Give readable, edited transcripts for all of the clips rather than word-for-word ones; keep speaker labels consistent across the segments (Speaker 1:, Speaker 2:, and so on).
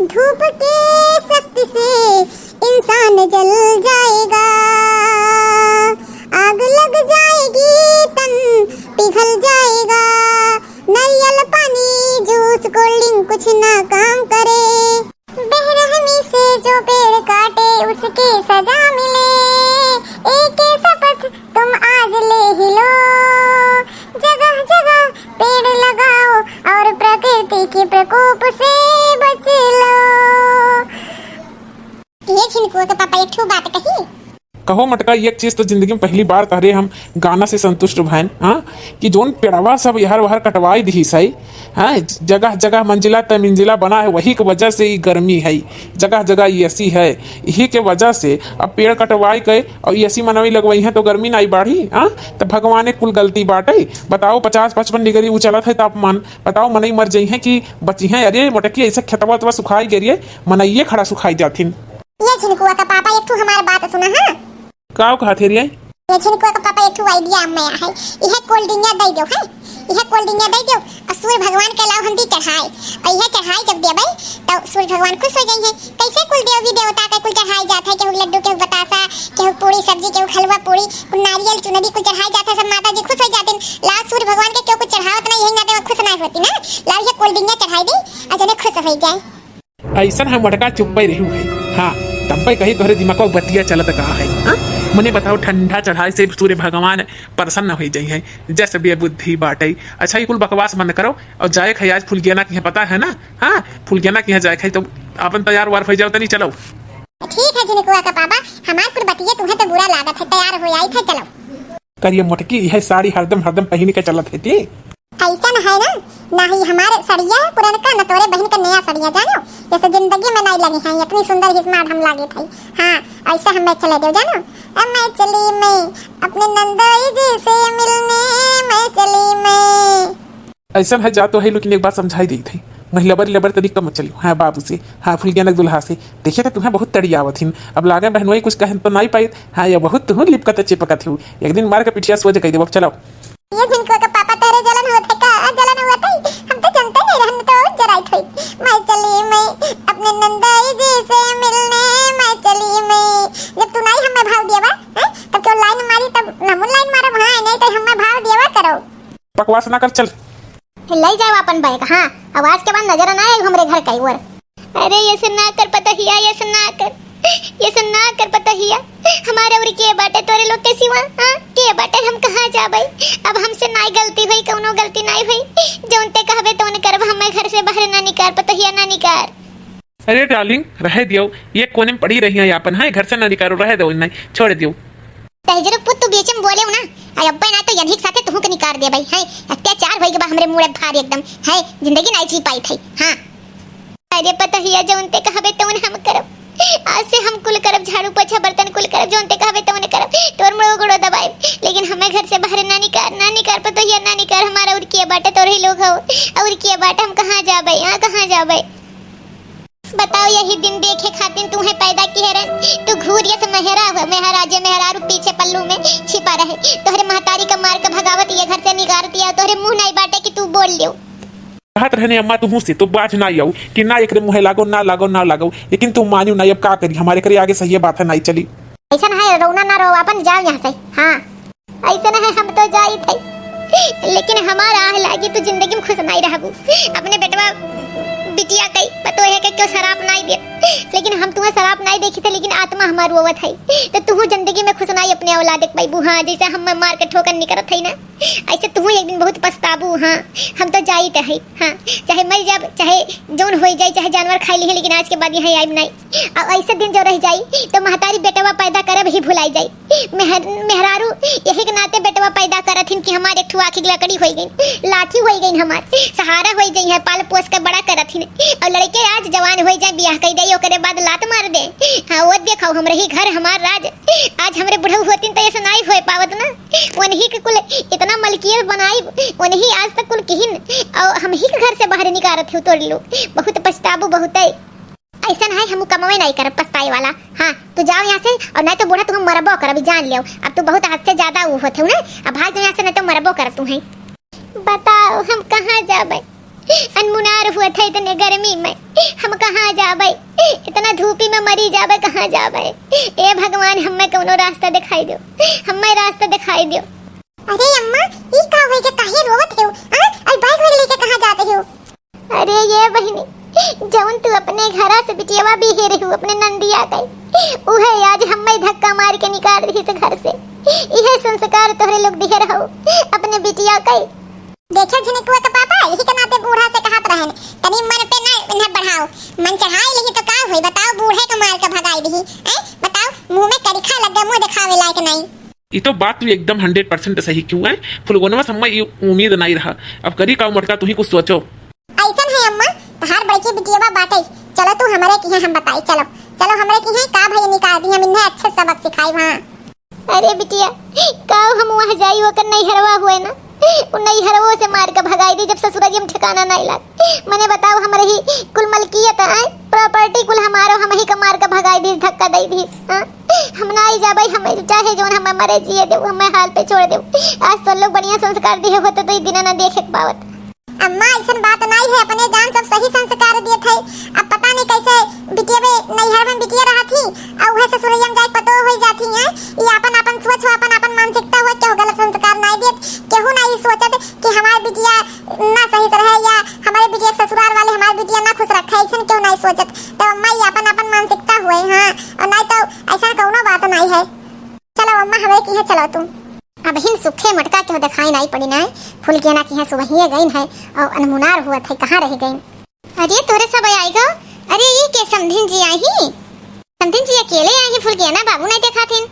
Speaker 1: धूप के शक्ति से इंसान जल जाएगा, आग लग जाएगी तन पिघल जाएगा। नारियल पानी जूस कोल्ड ड्रिंक कुछ ना काम करे, बेरहमी से जो पेड़ काटे उसकी सजा मिले। एक शपथ तुम आज ले ही लो, जगह जगह पेड़ लगाओ और प्रकृति के प्रकोप से बच लो। ये छिनकुआ के पापा एक ठो बात कही।
Speaker 2: कहो मटका, एक चीज तो जिंदगी में पहली बार तहरे हम गाना से संतुष्ट भैन हाँ कि जोन पेड़वा सब यहर वहर कटवाई दी सही हाँ, जगह जगह मंजिला त मंजिला बना है, वही के वजह से ही गर्मी है, जगह जगह एसी है। यही के वजह से अब पेड़ कटवाई गए और एसी मनवी लगवाई है तो गर्मी नहीं बढ़ी हाँ। तो भगवान कुल गलती बाटे। बताओ 50-55 डिग्री उछलत है तापमान, बताओ मनई मर जाई है कि बची है। अरे मटकी ऐसे खेतवा तवा सुखाई गिरिए, मनइये खड़ा सुखाई जाथिन।
Speaker 1: ये छिनकुआ का पापा एक ठो हमार बात सुना हाँ।
Speaker 2: का कहत है रे?
Speaker 1: ये छिनकुआ का पापा एक ठो आइडिया में है, यह कोल्ड ड्रिंक दे दो है, यह कोल्ड ड्रिंक दे दो और सूर्य भगवान के लाव हम दी चढ़ाए और यह चढ़ाई जब देबै तो सूर्य भगवान खुश हो जाएंगे। कैसे कुल देवी देवता का कुल चढ़ाई जाता है, केहू लड्डू केहू बतासा केहू पूरी सब्जी केहू हलवा पूरी कुल नारियल चुनरी कुल चढ़ाई जाता है, सब माता जी खुश हो जाते हैं। लाव सूर्य भगवान के क्यों कुछ चढ़ावत नहीं, यही नाते में खुश नहीं होती ना। लाव ये कोल्ड ड्रिंक चढ़ाई दी और जने खुश हो जाए।
Speaker 2: ऐसा हम मटका चुप रही है हाँ, तब कहीं तोहरे दिमाग में बतिया चलत कहा है हाँ? मने बताओ ठंडा चढ़ाई से सूर्य भगवान प्रसन्न हो जाई है, जैसे भी बुद्धि बाटे। अच्छा ये कुल बकवास बंद करो और जाए खाई आज फुलगियाना की पता है ना हाँ, फुलगियाना की जाए खाई तो अपन तैयार वार हो जाओ तनी चलो।
Speaker 1: ठीक है जिनकुआ का पापा, हमार कुल बतिया तुम्हें तो बुरा लागत है, तैयार हो आई थे चलो।
Speaker 2: करिए मोटकी यह साड़ी हरदम हरदम पहन के चलत है ती
Speaker 1: ऐसा न है ना, ना ही हमारे सड़िया है पुराना न तोरे बहन का नया सड़िया जानो, जैसे जिंदगी में नहीं लगी है इतनी सुंदर ही स्मार्ट हम लागे थे हाँ। ऐसा हम चले दो जानो, अब मैं चली मैं अपने नंदोई जी से मिलने, मैं चली मैं।
Speaker 2: ऐसा है जा तो है, लेकिन एक बात समझाई दी थी महिला लबर तरीका मत चलियो हाँ बाबू से हाँ, फुलगियानक दुल्हा से देखे तो तुम्हें बहुत तड़ी आवत हिन। अब लागे बहनोई कुछ कहन तो नहीं पाई हाँ, ये बहुत तुम लिपकत चिपकत हूँ, एक दिन मार के पिटिया सोच कह दे चलो।
Speaker 1: ये जिनको का पापा तेरे जलन होते का जलन हुआ था, हम तो जानते नहीं रहने तो जराई थी। मैं चली मैं अपने नंदोई जी से मिलने, मैं चली मैं। जब तू नहीं हमें भाव दिया बा तब क्यों लाइन मारी, तब नमून लाइन मारा भाई नहीं तो हमें भाव दिया करो।
Speaker 2: बकवास ना कर चल
Speaker 1: ले जाओ अपन बैग हाँ, आवाज के बाद नजर ना आए हमरे घर कई और। अरे ये से ना कर पता हिया, ये से ना कर, ये से ना कर पता हिया हमारे और के बाटे तोरे लोग के सिवा हां के बाटे हम कहां जाबै। अब हमसे नाई गलती भई, कोनो गलती नहीं भई, जोनते कहबे तोन करब, हमें घर से बाहर ना निकाल पता हिया ना निकाल।
Speaker 2: अरे डार्लिंग रह दियो, ये कोने में पड़ी रही है अपन है, घर से ना निकालो, रह दो नहीं छोड़ दियो।
Speaker 1: तहजरो पुत तू बीच में बोले ना अरे अब्बा ना तो यही साथे तू के निकाल दे भाई है, अत्याचार होई के बा हमरे मुंह भार एकदम है, जिंदगी नहीं जी पाई थई हां। अरे पता हिया जोनते कहबे तोन हम करब, आज से हम कुल करब, झाड़ू पोछा बर्तन कुल करब, जोनते कहबे तोने करब, तोर मुंह गुड़ो दबाए, लेकिन हमें घर से बाहर ना निकाल पता हिया ना निकाल। हमारा और के बाटे तोर ही लोग हो और के बाटे हम कहां जाबै, यहां कहां जाबै बताओ। यही दिन देखे खातिर तुम्हें पैदा किए रन, तू घूरिया से मेहराजे मेहरारू पीछे पल्लू में छिपा रहे, तोहरे महतारी का मार के भगावत ये घर से निकाल दिया, तोहरे मुंह नहीं बाटे कि तू बोल लियो।
Speaker 2: कहत रहने अम्मा तुम से तो बाज ना आऊ कि ना एकरे मुहे लागो ना लागो ना लागो, लेकिन तुम मानियो ना, अब का करी हमारे करे आगे सही बात है नहीं चली।
Speaker 1: ऐसा है रोना ना रो, अपन जाओ यहाँ से हाँ। ऐसा है हम तो जाई थे, लेकिन हमारा आह लागी तो जिंदगी में खुश नहीं रहबू। अपने बेटवा बिटिया कई पतो है कि क्यों शराब नहीं दे, लेकिन हम तुम्हें शराब नहीं देखी थे, लेकिन आत्मा हमार रोवत है, तो तू जिंदगी में खुश नहीं अपने औलाद देख पाईबू हाँ। जैसे हम मार के ठोकर निकलत है ना, ऐसे तू एक दिन बहुत पछताबू हाँ। हम तो जाई थे हाँ, चाहे मर जाब चाहे जोन हो जाए, चाहे जानवर खाई ली, लेकिन आज के बाद यहाँ आइब नहीं। और ऐसे दिन जो रह जाई तो महतारी बेटवा पैदा करब ही भुलाई जाई, मेहरारू यही के नाते बेटवा पैदा करत हिन कि हमारे एक आँखी लकड़ी हो गई, लाठी हो गई, हमार सहारा हो गई है, पाल पोस के बड़ा करत हिन। और लड़के आज जवान हो जाए बियाह कर दे, ओकरे बाद लात मार दे हाँ। वो देखो हम रही घर हमार राज, आज हमरे बुढ़ऊ होती तो ऐसा नहीं हो पावत ना, उन्हीं के कुल इतना मलकियत बनाई, उन्हीं आज तक कुल किहिन और हम ही के घर से बाहर निकारत हो तोड़ लो। बहुत पछताबू बहुत है, ऐसा है हम कमावे नहीं कर पछताए वाला हाँ। तू जाओ यहाँ से और नहीं तो बूढ़ा तुम मरबो कर, अभी जान लियो, अब तू बहुत हद से ज्यादा वो होते हो ना, अब भाग जाओ यहाँ से नहीं तो मरबो कर तू है। बताओ हम कहाँ जाबे, अनमुनार हुआ था इतने गर्मी में, हम कहाँ जाबे, इतना धूपी में मरी जाबे, कहाँ जाबे। ए भगवान हमें कौनो रास्ता दिखाई दो, हमें रास्ता दिखाई दो।
Speaker 3: अरे अम्मा ई का होई के काहे रोवत हो? आई बाइक में लेके कहां जाते हो?
Speaker 1: अरे ये बहिनी जौन तू अपने घरा से बिटियावा भी हे रहू अपने नंदिया गई, उहे आज हमें धक्का मार के निकाल रही से घर से। यह संस्कार तोहरे लोग दिहे रहो अपने बिटिया गई।
Speaker 3: देखो झिनकुआ का पापा यही के नाते बूढ़ा से कहत रहन तनी मन पे ना इन्हें बढ़ाओ, मन चढ़ाई लेही तो का होई बताओ, बूढ़े के मार के भगाई दही बताओ, मुंह में करिखा लग गया, मुंह दिखावे लायक नहीं।
Speaker 2: ये तो बात भी एकदम 100% सही क्यों है फुलगोनवा समय ये उम्मीद नहीं रहा, अब करी का मोटका तू ही कुछ सोचो।
Speaker 3: ऐसा है अम्मा तहार बड़की बिटियावा बाटे, चलो तू हमारे की है हम बताई, चलो चलो हमारे की है का भाई निकाल दी, हम इन्हें अच्छे सबक सिखाई वहां।
Speaker 1: अरे बिटिया का हम वहाँ जाई होकर नहीं हरवा हुए ना, उन नहीं हरवो से मार के भगाई दी जब ससुराल हम ठिकाना नहीं लग। मैंने बताओ हमारे ही कुल मलकियत है, प्रॉपर्टी कुल हमारो हम ही का मार के भगाई दी, धक्का दे दी। हम ना ही जाबे, हमें चाहे जोन हमें मरे जिए दे, हमें हाल पे छोड़ दे। आज तो लोग बढ़िया संस्कार दिए होते तो ये दिन ना देखे पावत।
Speaker 3: अम्मा ऐसा बात नहीं है, अपने जान सब सही संस्कार दिए थे, अब पता नहीं कैसे बिटिया में नैहर में बिटिया रहा थी और वह ससुराल में जाके पतो हो जाती है। ये अपन अपन सोच हो, अपन अपन मानसिकता हो, क्यों गलत संस्कार नहीं दिए, केहू नहीं सोचत कि हमारी बिटिया ना सही तरह या हमारे बिटिया ससुराल वाले हमारी बिटिया ना खुश रखे, ऐसा क्यों नहीं सोचत। तो अम्मा ये अपन अपन मानसिकता हुए हां, और नहीं तो ऐसा कोनो बात नहीं है। चलो अम्मा हमें की है, चलो तुम
Speaker 1: अब हिन सुखे मटका क्यों दिखाई नहीं पड़ी ना, फूल के ना की है सुबह ही गई है और अनमुनार हुआ थे, कहाँ रह गई। अरे तोरे सब आएगा, अरे ये के समधिन जी आई, समधिन जी अकेले आई है, फूल के ना बाबू नहीं देखा थे,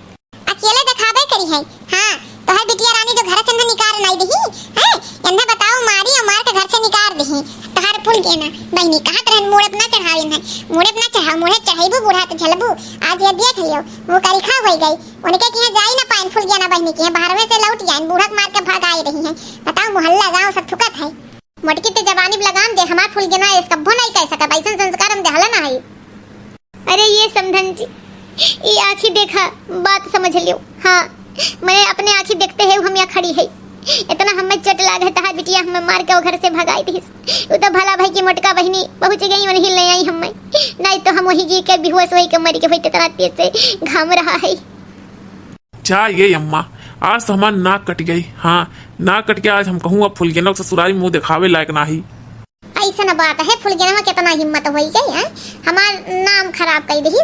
Speaker 3: अकेले दिखावे करी है। हां तो है बिटिया रानी जो घर से न निकाल नहीं दही है, इन्हें बताओ मारी और मार के घर से निकाल दही। तहार फूल के ना बहनी कहां तरह मोड़े अपना चढ़ावे है, मोड़े अपना चढ़ाओ, मोड़े चढ़ाईबू बूढ़ा तो झलबू। आज ये देख लियो वो करिखा हो गई, उनके की जाई ना पाइन फूल के ना बहनी की बाहर में से लौट जाए, बूढ़ा मार के भगाई रही है। बताओ मोहल्ला गांव सब थुकत है।
Speaker 1: मटकी ते जवानी लगाम दे, हमार फूल के ना इस कब्बो नहीं कह सका, ऐसा संस्कार हम दहला ना है। अरे ये समधन जी ये आँखी देखा बात समझ लियो। हाँ मैं अपने आँखी देखते है हम यहाँ खड़ी है, इतना हमें चोट लागे था बिटिया हमें मार के वो घर से भगाई थी। वो तो भला भाई की मोटका बहनी पहुंच गई वहीं ले आई हमें, नहीं तो हम वहीं गिर के बेहोश वही के मरी के भाई इतना तेज से घाम रहा है।
Speaker 2: जा ये अम्मा आज तो हमारा नाक कट गई, हाँ नाक कट के आज हम कहूँ अब फुलगेना ससुराल मुंह दिखावे लायक ना ही।
Speaker 1: ऐसा ना बात है, फुलगेना में कितना हिम्मत हो गई है, हमार नाम खराब कर दी,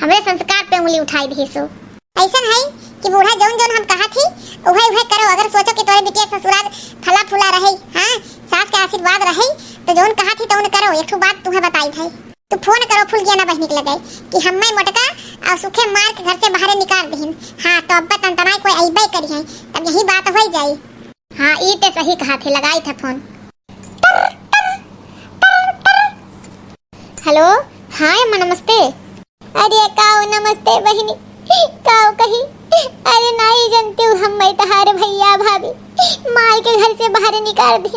Speaker 1: हमारे संस्कार पे उंगली उठाई दी। सो
Speaker 3: ऐसा है कि बूढ़ा जौन जौन हम कहा थी उहे उहे करो, अगर सोचो कि तोरे बिटिया ससुराल फला फूला रहे, हां सास के आशीर्वाद रहे तो जौन कहा थी तौन करो। एक बात तुम्हें बताई थी, तू फोन करो फुलगेना बहनी के लगे कि हमें मोटका और सुखे मार के घर से बाहर निकाल दीन। हां तो अब तंतनाई कोई अइबे करी है, तब यही बात हो जाई।
Speaker 1: हाँ ये ते सही कहा थे, लगाई था फोन। हेलो हाँ अम्मा नमस्ते। अरे काओ नमस्ते बहनी, काओ कही, अरे नहीं जानती हूँ हम तहार भैया भाभी माई के घर से बाहर निकाल दी,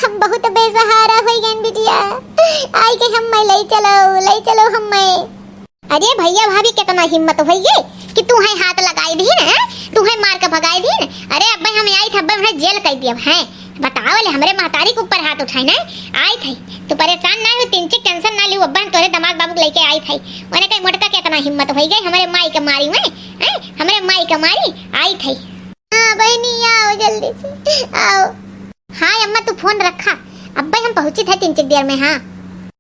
Speaker 1: हम बहुत बेसहारा हो गए बिटिया, आई के हम ले चलो हमें। अरे भैया भाभी कितना हिम्मत हो गई कि तू है हाथ लगाई दी ना, तू है मार के भगाई दी। अरे अब हमें आई था अब जेल कर दिया है, बताओ ले हमारे महतारी के ऊपर हाथ उठाए ना आई थी, तू परेशान ना हो, चिंचित टेंशन ना लियो, अब्बा तोरे दिमाग बाबू लेके आई थी। उन्हें कहीं मोटका कितना हिम्मत हो गई हमारे माई के मारी में, हमारे माई के मारी आई थी। हाँ बहनी आओ जल्दी से आओ। हाँ अम्मा तू फोन रखा, अब्बा हम पहुंची थे 3 देर में। हाँ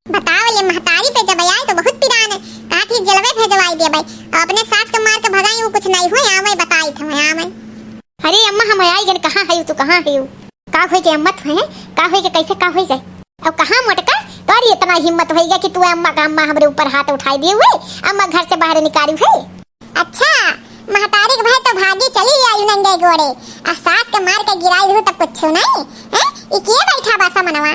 Speaker 3: बताओ ये महतारी पे जब आई तो बहुत पिरान है, कहा थी जलवे भेजवाई दे भाई, अपने सास के मार के भगाई, वो कुछ नहीं हुआ, यहाँ मैं बताई थी यहाँ मैं।
Speaker 1: अरे अम्मा हम आई गए, कहाँ है तू, कहाँ है का हो गए अम्मा है, का हो गए कैसे का हो गए, अब कहाँ मोटका तोरी इतना हिम्मत हो गया कि तू अम्मा का अम्मा हमारे ऊपर हाथ उठाई दिए हुए, अम्मा घर से बाहर निकाली हुई।
Speaker 3: अच्छा महतारी के भाई तो भागी चली आई नंगे गोड़े, और सास के मार के गिराई दू तब कुछ नहीं है, ये के बैठा बासा मनवा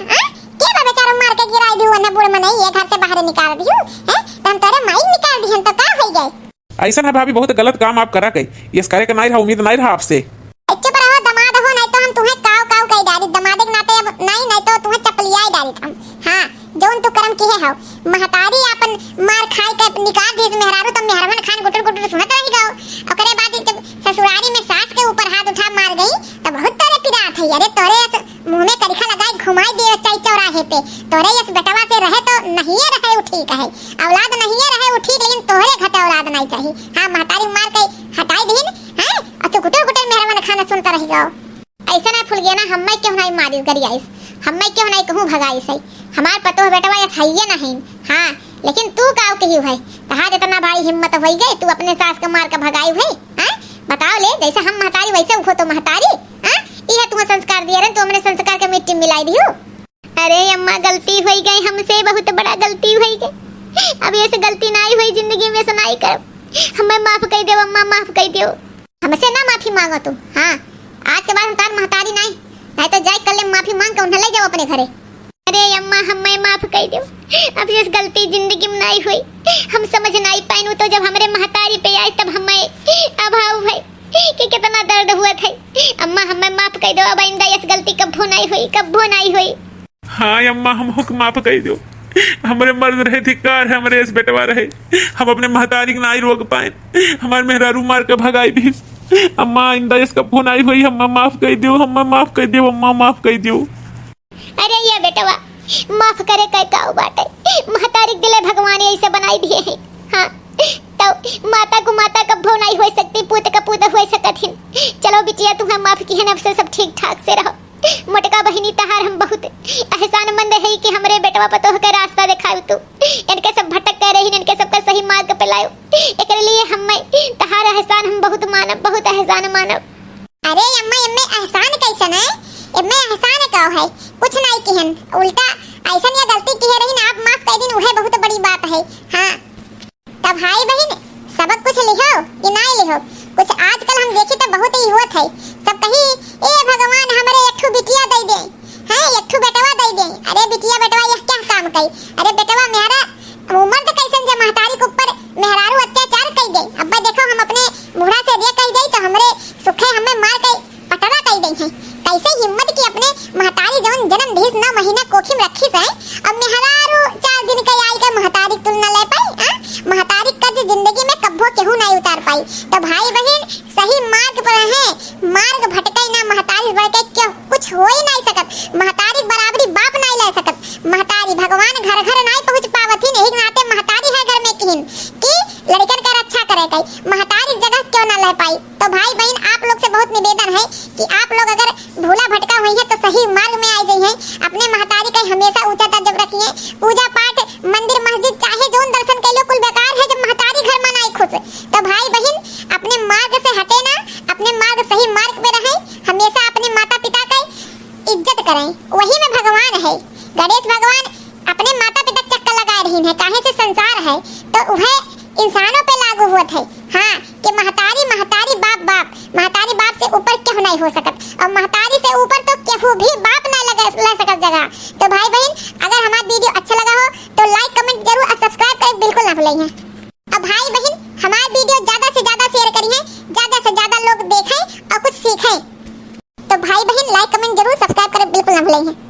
Speaker 3: के बा बेचारा मार के गिराई दू न बुढ़ मने ये घर से बाहर निकाल दियो है, हम तोरे माई निकाल दिहन तो का हो गए।
Speaker 2: ऐसा है भाभी बहुत गलत काम आप करा गई, ये करे का नहीं रहा, उम्मीद नहीं रहा आपसे।
Speaker 3: चुप रहो दमाद हो, नहीं तो हम तुम्हें काव काव कह डाली, दमाद के नाते नहीं तो तुम्हें चपलियाई डाली हम। हां जोन तू कर्म किए हो, महतारी अपन मार खाई के निकाल दी मेहरारू, तो मेहरवन खान गुटर गुटर सुनत रही गाओ, और करे बाद जब ससुरारी में सास के ऊपर हाथ उठा मार गई तो बहुत तोरे पिरा थई। अरे तोरे मुंह में करिखा लगाए घुमाई दे चाई चौराहे पे। तोरे इस बेटवा से रहे तो नहीं रहे उ ठीक है, औलाद नहीं रहे उ ठीक, लेकिन तोहरे घटे औलाद नहीं चाहिए। हां महतारी मार के हटाई दीन हैं और तू गुटर गुटर मेहरबान खाना सुनता रही गो। ऐसा ना फुल गया ना, हम्मे क्यों नहीं मारिस गरियाइस, हम्मे क्यों नहीं कहूं भगाइस है। हमार पतो बेटवा ये सही नहीं। हां लेकिन तू का कही है तहार इतना भारी हिम्मत होई गई तू अपने सास के मार के भगाई है। हां बताओ ले, जैसे हम महतारी वैसे उखो तो महतारी। हां ये तुम संस्कार दिए रे, तू हमने संस्कार के मिट्टी मिलाई दियो। अरे अम्मा गलती होई गई हमसे, बहुत बड़ा गलती होई गई। अब ये से गलती नहीं हुई जिंदगी में सुनाई कर, हमें माफ कर दो अम्मा, माफ कर दो। हमसे ना माफी मांगो तू। हां आज के बाद हम तार महतारी नहीं तो जाए कल माफी मांग के उन्हें ले जाओ अपने घरे। अरे अम्मा हमें माफ कर दो, अब ये गलती जिंदगी में नहीं हुई, हम समझ नहीं पाए तो जब हमारे महतारी पे आए तब हमें अभाव है कि कितना दर्द हुआ था। अम्मा हमें माफ कर दो, अब आइंदा ये गलती कब्बो नहीं हुई, कब्बो नहीं हुई।
Speaker 2: हाँ अम्मा हम हुक्म माफ कर दो, हमारे मर्द रहे धिक्कार है, हमारे इस बेटवा रहे, हम अपने महतारी को नहीं रोक पाए, हमारे मेहरारू मार के भगाई भी। अम्मा आइंदा इसका फोन आई हुई, अम्मा माफ कर दो, अम्मा माफ कर दो, अम्मा माफ कर दो।
Speaker 1: अरे ये बेटवा माफ करे का बात है, महतारी दिले भगवान ऐसे बनाई दिए हैं। हाँ तो माता को माता कब्बो नहीं हो सकती, पूत का पूत हो सकत। चलो बिटिया तुम्हें माफ की है, अब से सब ठीक ठाक से रहो। मोटका बहिनी तहार हम बहुत एहसानमंद है कि हमरे बेटवा पतो के रास्ता दिखाओ, तू इनके सब भटक कर रही, इनके सबका सही मार्ग पे लाओ, एकरे लिए हम तहार एहसान हम बहुत मानब, बहुत एहसान मानब।
Speaker 3: अरे अम्मा इनमें एहसान कैसन है, इनमें एहसान का है, कुछ नहीं किहन, उल्टा ऐसा ये गलती की है रही ना, आप माफ कर दिन वह बहुत बड़ी बात है। हां तब भाई बहन सबक कुछ लिखो कि नहीं लिखो, कुछ आजकल हम देखे तो बहुत ही होत है, सब कही ए भगवान हमारे एकठू बिटिया दे दे, हां एकठू बेटवा दे दे। अरे बिटिया बेटवा ये क्या काम कई, अरे बेटवा मेरा उम्र तो कैसन जे महतारी के ऊपर मेहरारू अत्याचार कर दे। अब्बा देखो हम अपने बूढ़ा से रे कह दे तो हमरे सुखे हमें मार के पटरा कह दे हैं, कैसे हिम्मत की अपने महतारी जवन जन्म 9 महीना कोखी में रखी है, अब मेहरारू 4 दिन के आई के महतारी तुलना ले पाई। महतारी कर्ज जिंदगी में कब्बो केहू नहीं उतार पाई। तो भाई बहन सही मार्ग पर है, मार्ग भटकाई ना, महतारी बढ़ के क्यों कुछ हो ही नहीं सकत, महतारी बराबरी बाप नहीं ले सकत। महतारी भगवान घर घर नहीं पहुंच पावत ही, नहीं नाते महतारी है घर में किन कि लड़कन का रक्षा करे कई, महतारी जगह क्यों ना ले पाई। तो भाई बहन आप लोग से बहुत निवेदन है कि आप लोग अगर भूला भटका हुई है तो सही मार्ग में आ जाइए, अपने महतारी का हमेशा ऊंचा दर्जा रखिए। पूजा पाठ मंदिर मस्जिद चाहे जोन दर्शन के लिए कुल बेकार है जब महतारी घर में नहीं खुश। तो भाई बहन अपने मार्ग से हटे ना, अपने मार्ग सही मार्ग पे रहे, हमेशा अपने माता पिता का इज्जत करें, वही में भगवान है। गणेश भगवान अपने माता पिता चक्कर लगा रही है, काहे से संसार है तो वह इंसानों पे लागू हुआ है। हाँ कि महतारी महतारी बाप बाप, महतारी बाप से ऊपर क्यों नहीं हो सकत, और महतारी से ऊपर तो केहू भी बाप ना ले सकत जगह। तो भाई बहन अगर हमारा वीडियो अच्छा लगा हो तो लाइक कमेंट जरूर और सब्सक्राइब करें बिल्कुल ना भूलिए। अब भाई बहन हमारा वीडियो ज्यादा से ज्यादा शेयर करिए, ज्यादा से ज्यादा लोग देखें और कुछ सीखें। तो भाई बहन लाइक कमेंट जरूर सब्सक्राइब करें बिल्कुल ना भूलिए।